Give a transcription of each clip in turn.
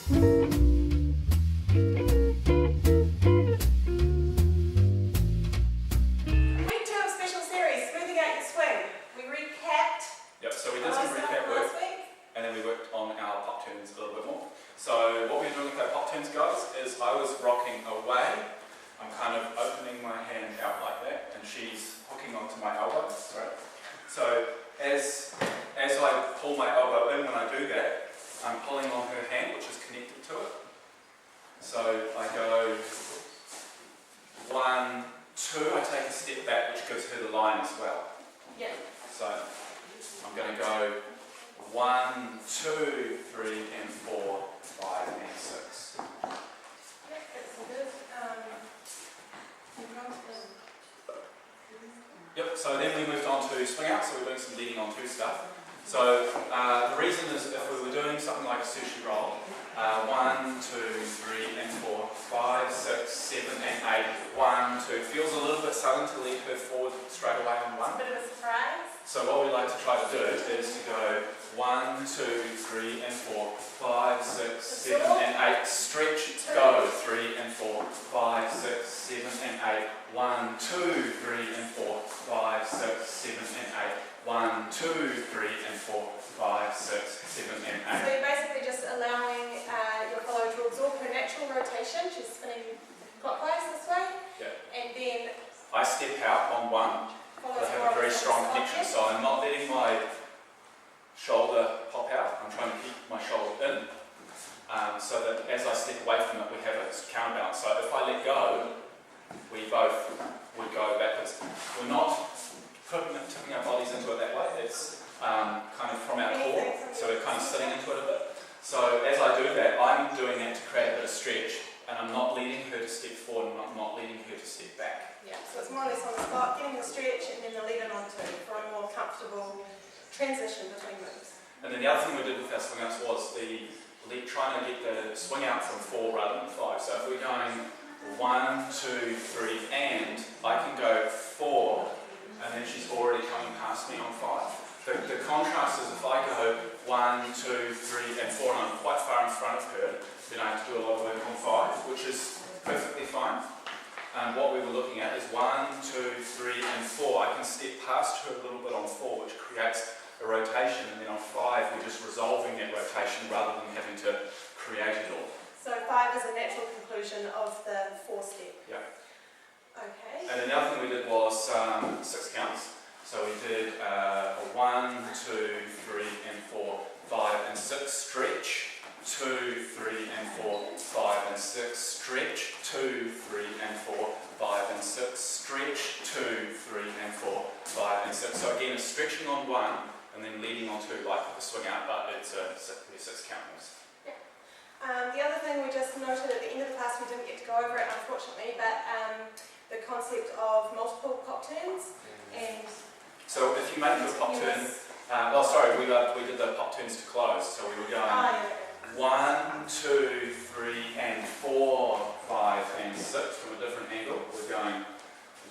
So what we're doing with our pop turns, guys, is I was rocking away. I'm kind of opening my hand out like that, and she's hooking onto my elbow. Right? So as I pull my elbow in when I do that, I'm pulling on her hand, which is connected to it. So I go 1, 2, I take a step back, which gives her the line as well. Yeah. So I'm going to go 1, 2, 3, and 4, 5, and 6. Yeah, that's good. Yep, so then we moved on to swing out, so we're doing some leading on two stuff. So the reason is if we were doing something like a sushi roll, 1, 2, 3, and 4, 5, 6, 7, and 8, 1, 2. It feels a little bit sudden to lead her forward straight away on 1. A bit of a surprise. So what we like to try to do is to go 1, 2, 3, and 4, 5, 6, 7, and 8. Stretch, go 3 and 4, 5, 6, 7, and 8. 1, 2, 3, and 4, 5, 6, 7, and 8. 1, 2, 3, and 4, 5, 6, 7, and 8. So you're basically just allowing your follower to absorb her natural rotation. She's spinning clockwise this way. Yeah. And then I step out on 1. I have a very strong connection, so I'm not letting my shoulder pop out. I'm trying to keep my shoulder in, so that as I step away from it, we have a counterbalance. So if I let go, we both would go backwards. We're not tipping our bodies into it that way. It's kind of from our core, so we're kind of sitting into it a bit. So as I do that, I'm doing that to create a bit of stretch, and I'm not leading her to step forward, and I'm not leading her to step back. yeah, so it's more or less on the spot, getting the stretch, and then the lead in on two for a more comfortable transition between moves. And then the other thing we did with our swing outs was trying to get the swing out from 4 rather than 5. So if we're going 1, 2, 3, and I can go 4, and then she's already coming past me on 5. The contrast is if I go 1, 2, 3, and 4, and I'm quite far in front of her, then I have to do a lot of work on 5, which is perfectly fine. What we were looking at is 1, 2, 3, and 4. I can step past her a little bit on 4, which creates a rotation, and then on 5 we're just resolving that rotation rather than having to create it all. So 5 is a natural conclusion of the 4 step. Yeah. Okay. And then the other thing we did was 6 counts. So we did 1, 2, 3, and 4, 5, and 6, stretch, 2, 3, and 4, 5, and 6, stretch, 2, 3, and 4, 5, and 6, stretch, 2, 3, and 4, 5, and 6. So again, it's stretching on 1, and then leading on 2 like the swing out, but it's a 6 count moves. The other thing we just noted at the end of the class, we didn't get to go over it unfortunately, but the concept of multiple pop turns. And so if you make your pop turn, we did the pop turns to close, so we were going 1, 2, 3, and 4, 5, and 6 from a different angle. We're going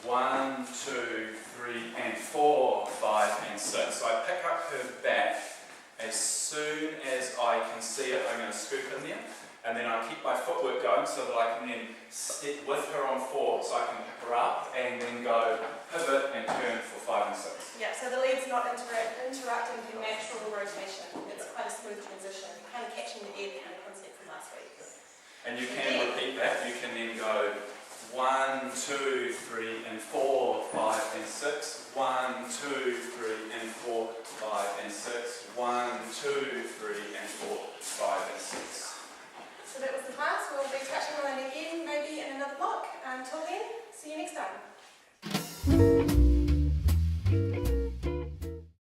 1, 2, 3, and 4, 5, and 6. So I pick up her back. As soon as I can see it, I'm going to scoop in there, and then I keep my footwork going so that I can then step with her on 4, so I can pick her up and then go pivot and turn for 5 and 6. yeah, so the lead's not interrupting the natural rotation. It's quite a smooth transition, kind of catching the air kind of concept from last week. And you can repeat that. You can then go 1, 2, 3, and 4, 5, and 6. 1, 2, 3, and 4, 5, and 6. 1, 2, 3, and 4, 5, and 6. So that was the class. We'll be touching on it again, maybe in another block. Until then, see you next time.